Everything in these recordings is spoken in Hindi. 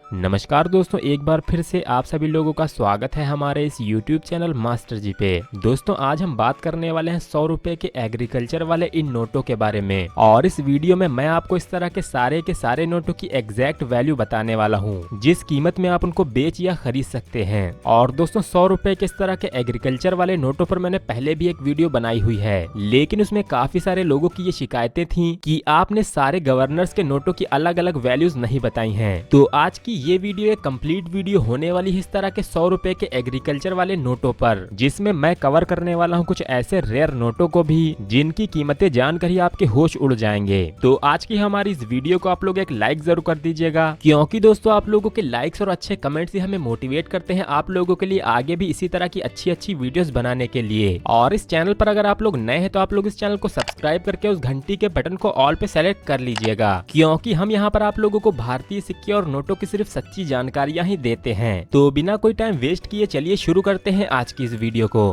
नमस्कार दोस्तों, एक बार फिर से आप सभी लोगों का स्वागत है हमारे इस YouTube चैनल मास्टर जी पे। दोस्तों आज हम बात करने वाले हैं 100 रुपए के एग्रीकल्चर वाले इन नोटों के बारे में। और इस वीडियो में मैं आपको इस तरह के सारे नोटों की एग्जैक्ट वैल्यू बताने वाला हूँ, जिस कीमत में आप उनको बेच या खरीद सकते हैं। और दोस्तों 100 रुपए के इस तरह के एग्रीकल्चर वाले नोटों पर मैंने पहले भी एक वीडियो बनाई हुई है, लेकिन उसमें काफी सारे लोगों की ये शिकायतें थी कि आपने सारे गवर्नर्स के नोटों की अलग अलग वैल्यूज नहीं बताई हैं। तो आज की ये वीडियो एक कंप्लीट वीडियो होने वाली है इस तरह के 100 रुपए के एग्रीकल्चर वाले नोटों पर, जिसमें मैं कवर करने वाला हूँ कुछ ऐसे रेयर नोटों को भी जिनकी कीमतें जानकर ही आपके होश उड़ जाएंगे। तो आज की हमारी इस वीडियो को आप लोग एक लाइक जरूर कर दीजिएगा, क्योंकि दोस्तों आप लोगों के लाइक्स और अच्छे कमेंट्स ही हमें मोटिवेट करते हैं आप लोगों के लिए आगे भी इसी तरह की अच्छी वीडियोस बनाने के लिए। और इस चैनल पर अगर आप लोग नए हैं तो आप लोग इस चैनल को सब्सक्राइब करके उस घंटी के बटन को ऑल पे सेलेक्ट कर लीजिएगा, क्योंकि हम यहाँ पर आप लोगों को भारतीय सिक्के और नोटों की सिर्फ सच्ची जानकारियां ही देते हैं। तो बिना कोई टाइम वेस्ट किए चलिए शुरू करते हैं आज की इस वीडियो को।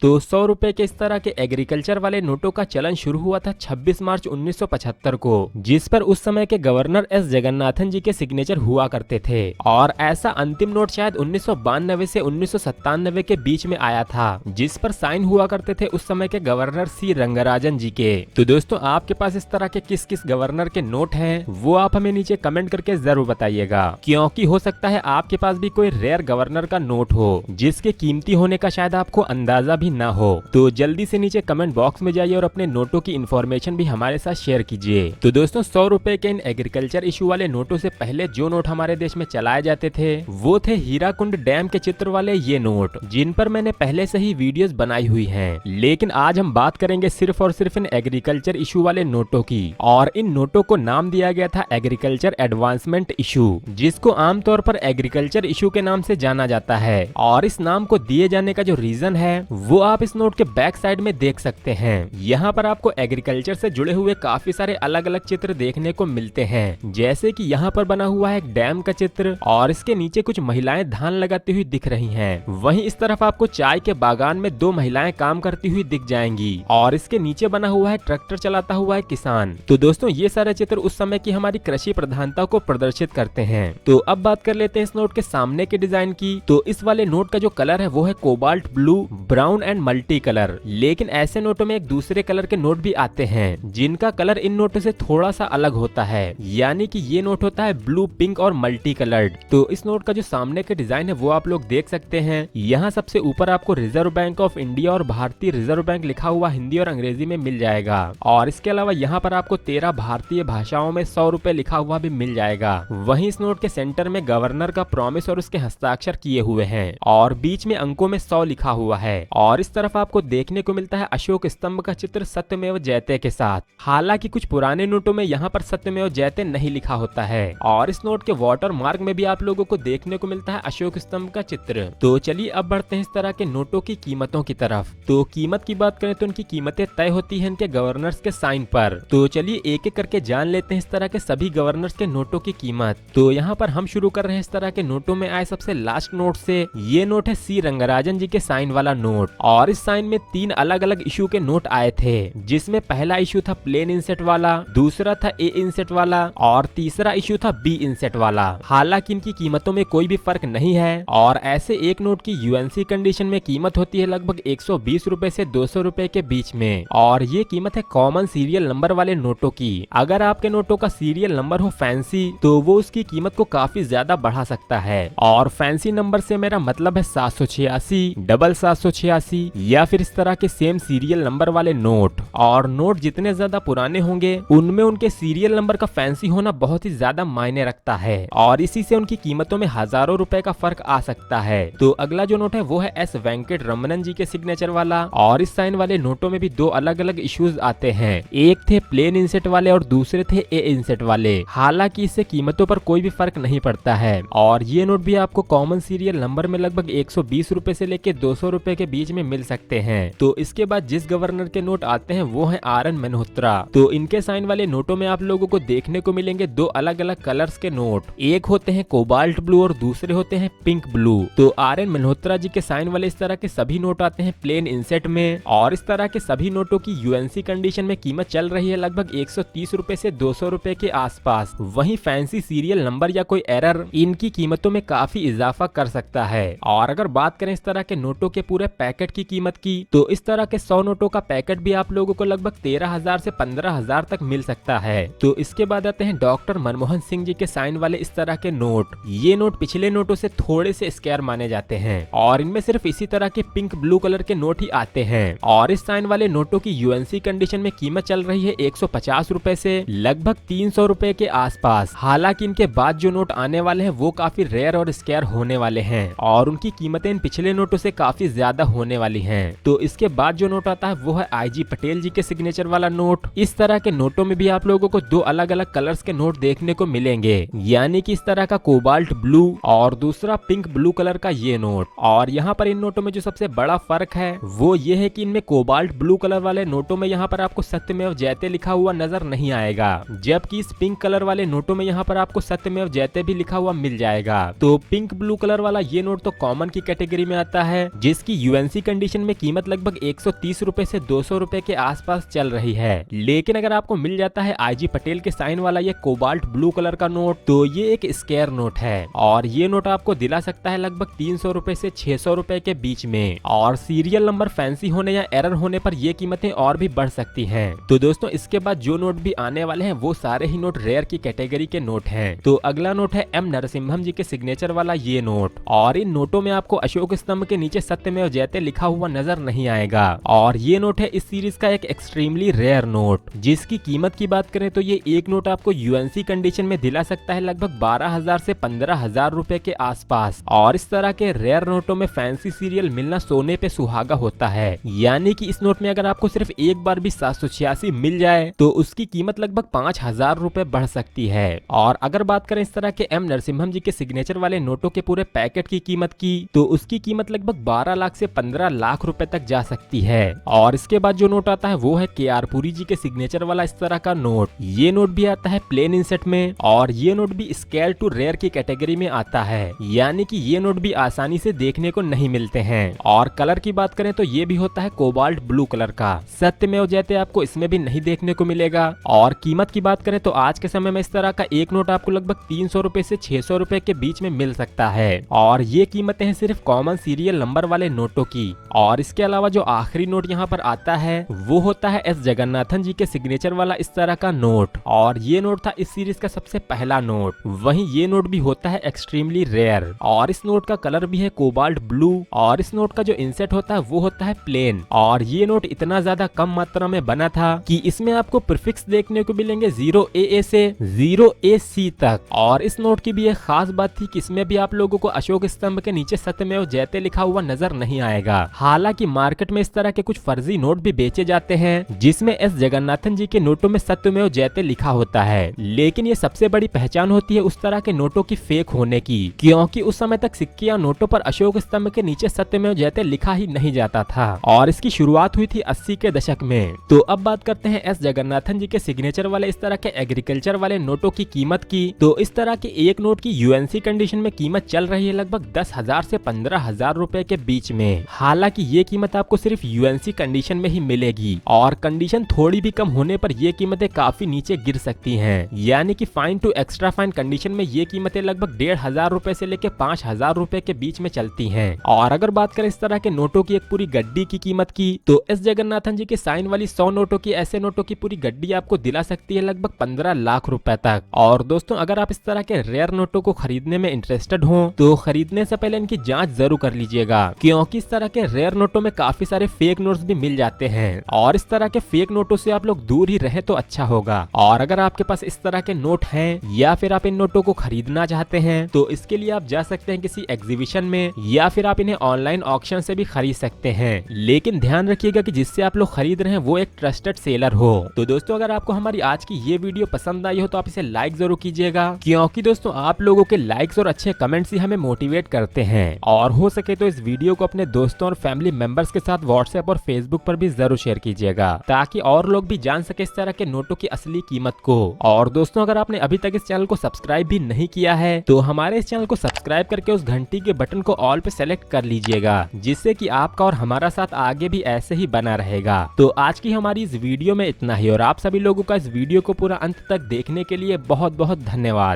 तो 100 रुपए के इस तरह के एग्रीकल्चर वाले नोटों का चलन शुरू हुआ था 26 मार्च 1975 को, जिस पर उस समय के गवर्नर एस जगन्नाथन जी के सिग्नेचर हुआ करते थे। और ऐसा अंतिम नोट शायद 1992 से 1997 के बीच में आया था, जिस पर साइन हुआ करते थे उस समय के गवर्नर सी रंगराजन जी के। तो दोस्तों आपके पास इस तरह के किस किस गवर्नर के नोट हैं वो आप हमें नीचे कमेंट करके जरूर बताइएगा, क्योंकि हो सकता है आपके पास भी कोई रेयर गवर्नर का नोट हो जिसके कीमती होने का शायद आपको अंदाजा ना हो। तो जल्दी से नीचे कमेंट बॉक्स में जाइए और अपने नोटों की इन्फॉर्मेशन भी हमारे साथ शेयर कीजिए। तो दोस्तों 100 रुपए के इन एग्रीकल्चर इशू वाले नोटों से पहले जो नोट हमारे देश में चलाए जाते थे वो थे हीराकुंड डैम के चित्र वाले ये नोट, जिन पर मैंने पहले से ही वीडियोस बनाई हुई हैं। लेकिन आज हम बात करेंगे सिर्फ और सिर्फ इन एग्रीकल्चर इशू वाले नोटों की। और इन नोटों को नाम दिया गया था एग्रीकल्चर एडवांसमेंट इशू, जिसको आमतौर पर एग्रीकल्चर इशू के नाम से जाना जाता है। और इस नाम को दिए जाने का जो रीजन है वो आप इस नोट के बैक साइड में देख सकते हैं। यहाँ पर आपको एग्रीकल्चर से जुड़े हुए काफी सारे अलग अलग चित्र देखने को मिलते हैं, जैसे कि यहाँ पर बना हुआ है एक डैम का चित्र और इसके नीचे कुछ महिलाएं धान लगाती हुई दिख रही हैं। वहीं इस तरफ आपको चाय के बागान में 2 महिलाएं काम करती हुई दिख जाएंगी और इसके नीचे बना हुआ है ट्रैक्टर चलाता हुआ है किसान। तो दोस्तों ये सारे चित्र उस समय की हमारी कृषि प्रधानता को प्रदर्शित करते हैं। तो अब बात कर लेते हैं इस नोट के सामने के डिजाइन की। तो इस वाले नोट का जो कलर है वो है cobalt blue, brown and multi colour. लेकिन ऐसे नोटों में एक दूसरे कलर के नोट भी आते हैं जिनका कलर इन नोटों से थोड़ा सा अलग होता है, यानी कि ये नोट होता है ब्लू, पिंक और मल्टी कलर्ड। तो इस नोट का जो सामने के डिजाइन है वो आप लोग देख सकते हैं। यहाँ सबसे ऊपर आपको रिजर्व बैंक ऑफ इंडिया और भारतीय रिजर्व बैंक लिखा हुआ हिंदी और अंग्रेजी में मिल जाएगा। और इसके अलावा यहाँ पर आपको 13 भारतीय भाषाओं में 100 रुपए लिखा हुआ भी मिल जाएगा। वहीं इस नोट के सेंटर में गवर्नर का प्रॉमिस और उसके हस्ताक्षर किए हुए हैं और बीच में अंकों में 100 लिखा हुआ है। और इस तरफ आपको देखने को मिलता है अशोक स्तंभ का चित्र सत्यमेव जयते के साथ। हालांकि कुछ पुराने नोटों में यहाँ पर सत्यमेव जयते नहीं लिखा होता है। और इस नोट के वाटर मार्क में भी आप लोगों को देखने को मिलता है अशोक स्तंभ का चित्र। तो चलिए अब बढ़ते हैं इस तरह के नोटों की कीमतों की तरफ। तो कीमत की बात करें तो उनकी कीमतें तय होती है इनके गवर्नर्स के साइन पर। तो चलिए एक एक करके जान लेते हैं इस तरह के सभी गवर्नर्स के नोटों की कीमत। तो यहाँ पर हम शुरू कर रहे हैं इस तरह के नोटों में आए सबसे लास्ट नोट से। ये नोट है सी रंगराजन जी के साइन वाला नोट। और इस साइन में 3 अलग अलग इशू के नोट आए थे, जिसमें पहला इशू था प्लेन इंसेट वाला, दूसरा था ए इंसेट वाला और तीसरा इशू था बी इंसेट वाला। हालांकि इनकी कीमतों में कोई भी फर्क नहीं है। और ऐसे एक नोट की यूएनसी कंडीशन में कीमत होती है लगभग 120 रुपए से 200 रुपए के बीच में। और ये कीमत है कॉमन सीरियल नंबर वाले नोटों की। अगर आपके नोटों का सीरियल नंबर हो फैंसी तो वो उसकी कीमत को काफी ज्यादा बढ़ा सकता है। और फैंसी नंबर से मेरा मतलब है 786, डबल 786 या फिर इस तरह के सेम सीरियल नंबर वाले नोट। और नोट जितने ज्यादा पुराने होंगे उनमें उनके सीरियल नंबर का फैंसी होना बहुत ही ज्यादा मायने रखता है और इसी से उनकी कीमतों में हजारों रुपए का फर्क आ सकता है। तो अगला जो नोट है वो है एस वेंकट रमनन जी के सिग्नेचर वाला। और इस साइन वाले नोटों में भी 2 अलग अलग इश्यूज आते हैं, एक थे प्लेन इंसेट वाले और दूसरे थे ए इंसेट वाले। हालांकि इससे कीमतों पर कोई भी फर्क नहीं पड़ता है। और ये नोट भी आपको कॉमन सीरियल नंबर में लगभग 120 रुपए से लेके 200 रुपए के बीच में मिल सकते हैं। तो इसके बाद जिस गवर्नर के नोट आते हैं वो है RN मल्होत्रा। तो इनके साइन वाले नोटों में आप लोगों को देखने को मिलेंगे दो अलग अलग कलर्स के नोट, एक होते हैं कोबाल्ट ब्लू और दूसरे होते हैं पिंक ब्लू। तो RN मल्होत्रा जी के साइन वाले इस तरह के सभी नोट आते हैं प्लेन इंसेट में, और इस तरह के सभी नोटों की UNC कंडीशन में कीमत चल रही है लगभग 130 रुपए से 200 रुपए के आसपास। वहीं फैंसी सीरियल नंबर या कोई एरर इनकी कीमतों में काफी इजाफा कर सकता है। और अगर बात करें इस तरह के नोटों के पूरे पैकेट की कीमत की, तो इस तरह के 100 नोटों का पैकेट भी आप लोगों को लगभग 13,000 से 15,000 तक मिल सकता है। तो इसके बाद आते हैं डॉक्टर मनमोहन सिंह जी के साइन वाले इस तरह के नोट। ये नोट पिछले नोटों से थोड़े से स्केयर माने जाते हैं और इनमें सिर्फ इसी तरह के पिंक ब्लू कलर के नोट ही आते हैं। और इस साइन वाले नोटों की UNC कंडीशन में कीमत चल रही है 150 रुपए से लगभग 300 रुपए के आसपास। हालांकि इनके बाद जो नोट आने वाले हैं वो काफी रेयर और स्केयर होने वाले हैं और उनकी कीमतें इन पिछले नोटों से काफी ज्यादा होने वाली हैं। तो इसके बाद जो नोट आता है वो है IG पटेल जी के सिग्नेचर वाला नोट। इस तरह के नोटों में भी आप लोगों को दो अलग अलग कलर्स के नोट देखने को मिलेंगे, यानी कि इस तरह का कोबाल्ट ब्लू और दूसरा पिंक ब्लू कलर का ये नोट। और यहाँ पर इन नोटों में जो सबसे बड़ा फर्क है वो ये है कि इनमें कोबाल्ट ब्लू कलर वाले नोटों में यहाँ पर आपको सत्यमेव जयते लिखा हुआ नजर नहीं आएगा, जबकि इस पिंक कलर वाले नोटों में यहाँ पर आपको सत्यमेव जयते भी लिखा हुआ मिल जाएगा। तो पिंक ब्लू कलर वाला ये नोट तो कॉमन की कैटेगरी में आता है, जिसकी UNC कंडीशन में कीमत लगभग 130 रुपए से 200 रुपए के आसपास चल रही है। लेकिन अगर आपको मिल जाता है IG पटेल के साइन वाला ये कोबाल्ट ब्लू कलर का नोट, तो ये एक स्केयर नोट है और ये नोट आपको दिला सकता है लगभग 300 रुपए से 600 रुपए के बीच में। और सीरियल नंबर फैंसी होने या एरर होने पर ये कीमतें और भी बढ़ सकती हैं। तो दोस्तों इसके बाद जो नोट भी आने वाले हैं वो सारे ही नोट रेयर की कैटेगरी के नोट हैं। तो अगला नोट है M नरसिम्हम जी के सिग्नेचर वाला ये नोट, और इन नोटों में आपको अशोक स्तंभ के नीचे सत्यमेव जयते लिखा हुआ नजर नहीं आएगा। और ये नोट है इस सीरीज का एक एक्सट्रीमली रेयर नोट, जिसकी कीमत की बात करें तो ये एक नोट आपको UNC कंडीशन में दिला सकता है लगभग 12,000 से 15,000 रुपए के आसपास। और इस तरह के रेयर नोटों में फैंसी सीरियल मिलना सोने पे सुहागा होता है, यानी कि इस नोट में अगर आपको सिर्फ एक बार भी 786 मिल जाए तो उसकी कीमत लगभग 5,000 रुपए बढ़ सकती है। और अगर बात करें इस तरह के M नरसिम्हम जी के सिग्नेचर वाले नोटों के पूरे पैकेट की कीमत की, तो उसकी कीमत लगभग 12 लाख से 15 लाख रुपए तक जा सकती है। और इसके बाद जो नोट आता है वो है KR पुरी जी के सिग्नेचर वाला इस तरह का नोट। ये नोट भी आता है प्लेन इंसेट में और ये नोट भी स्केल टू रेयर की कैटेगरी में आता है, यानी कि ये नोट भी आसानी से देखने को नहीं मिलते हैं। और कलर की बात करें तो ये भी होता है कोबाल्ट ब्लू कलर का। सत्यमेव जयते आपको इसमें भी नहीं देखने को मिलेगा। और कीमत की बात करें तो आज के समय में इस तरह का एक नोट आपको लगभग 300 रुपए से 600 रुपए के बीच में मिल सकता है। और ये कीमतें हैं सिर्फ कॉमन सीरियल नंबर वाले नोटों की। और इसके अलावा जो आखिरी नोट यहाँ पर आता है वो होता है S जगन्नाथन जी के सिग्नेचर वाला इस तरह का नोट, और ये नोट था इस सीरीज का सबसे पहला नोट। वहीं ये नोट भी होता है एक्सट्रीमली रेयर, और इस नोट का कलर भी है कोबाल्ट ब्लू, और इस नोट का जो इंसेट होता है वो होता है प्लेन। और ये नोट इतना ज्यादा कम मात्रा में बना था कि इसमें आपको प्रीफिक्स देखने को मिलेंगे 0AA से 0AC तक। और इस नोट की भी एक खास बात थी कि इसमें भी आप लोगों को अशोक स्तंभ के नीचे सत्यमेव जयते लिखा हुआ नजर नहीं आएगा। हालांकि मार्केट में इस तरह के कुछ फर्जी नोट भी बेचे जाते हैं जिसमें S जगन्नाथन जी के नोटों में सत्यमेव जयते लिखा होता है, लेकिन ये सबसे बड़ी पहचान होती है उस तरह के नोटों की फेक होने की, क्योंकि उस समय तक सिक्के या नोटों पर अशोक स्तंभ के नीचे सत्यमेव जयते लिखा ही नहीं जाता था। और इसकी शुरुआत हुई थी 80 के दशक में। तो अब बात करते हैं S जगन्नाथन जी के सिग्नेचर वाले इस तरह के एग्रीकल्चर वाले नोटों की कीमत की। तो इस तरह के एक नोट की UNC कंडीशन में कीमत चल रही है लगभग 10,000 से 15,000 रुपए के बीच में। हालांकि ये कीमत आपको सिर्फ UNC कंडीशन में ही मिलेगी, और कंडीशन थोड़ी भी कम होने पर ये कीमतें काफी नीचे गिर सकती हैं, यानी कि fine to extra fine condition में ये कीमतें लगभग 1,500 रुपए से लेकर 5,000 रुपए के बीच में चलती हैं। और अगर बात करें इस तरह के नोटों की एक पूरी गड्डी की कीमत की, तो S जगन्नाथन जी के साइन वाली 100 नोटों की ऐसे नोटों की पूरी गड्डी आपको दिला सकती है लगभग 15 लाख रुपए तक। और दोस्तों अगर आप इस तरह के रेयर नोटों को खरीदने में इंटरेस्टेड हो तो खरीदने से पहले इनकी जांच जरूर कर लीजिएगा, क्योंकि इस तरह के रेयर नोटों में काफी सारे फेक नोट्स भी मिल जाते हैं, और इस तरह के फेक नोटों से आप लोग दूर ही रहे तो अच्छा होगा। और अगर आपके पास इस तरह के नोट हैं या फिर आप इन नोटों को खरीदना चाहते हैं तो इसके लिए आप जा सकते हैं किसी एग्जीबिशन में, या फिर आप इन्हें ऑनलाइन ऑक्शन से भी खरीद सकते हैं। लेकिन ध्यान रखिएगा कि जिससे आप लोग खरीद रहे हैं वो एक ट्रस्टेड सेलर हो। तो दोस्तों अगर आपको हमारी आज की ये वीडियो पसंद आई हो तो आप इसे लाइक जरूर कीजिएगा, क्योंकि दोस्तों आप लोगों के लाइक्स और अच्छे कमेंट्स ही हमें मोटिवेट करते हैं। और हो सके तो इस वीडियो को अपने दोस्तों दोस्तों और फैमिली मेंबर्स के साथ व्हाट्सएप और फेसबुक पर भी जरूर शेयर कीजिएगा, ताकि और लोग भी जान सके इस तरह के नोटों की असली कीमत को। और दोस्तों अगर आपने अभी तक इस चैनल को सब्सक्राइब भी नहीं किया है तो हमारे इस चैनल को सब्सक्राइब करके उस घंटी के बटन को ऑल पे सेलेक्ट कर लीजिएगा, जिससे कि आपका और हमारा साथ आगे भी ऐसे ही बना रहेगा। तो आज की हमारी इस वीडियो में इतना ही, और आप सभी लोगों का इस वीडियो को पूरा अंत तक देखने के लिए बहुत बहुत धन्यवाद।